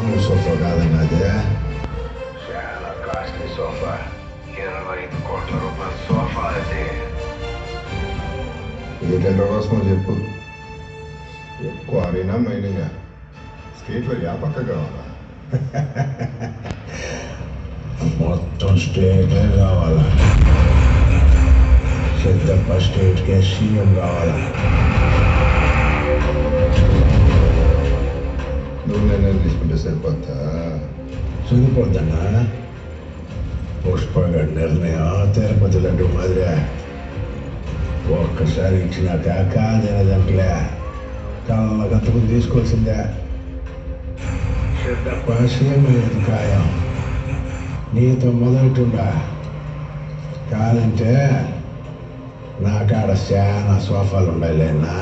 మామూలు సోఫా కాదన్నా అదే చాలా కాస్ట్లీ సోఫా. 25 కోట్ల రూపాయల సోఫా అది. ఇది టెండర్ కోసం చెప్పు. ఎక్కువ ఆడినా మైనింగ్ స్టేట్లో పక్క కావాలా? మొత్తం స్టేటే కావాలా? సిద్ధప్ప స్టేట్కే సీఎం కావాలా? నువ్వు నిర్ణయం తీసుకుంటే సరిపోతా? సరిపోద్దన్నా. పుష్పగా నిర్ణయం తిరుపతి లడ్డు మాదిరే. ఒక్కసారి ఇచ్చినాక కాదనదంట్లే కళ్ళగంతకు తీసుకోవాల్సిందే. సిద్ధప్ప సీఎం లేదు ఖాయం. నీతో మొదలుతుండా కాదంటే నా కాడ చాలా సోఫాలు ఉండాలి అన్నా.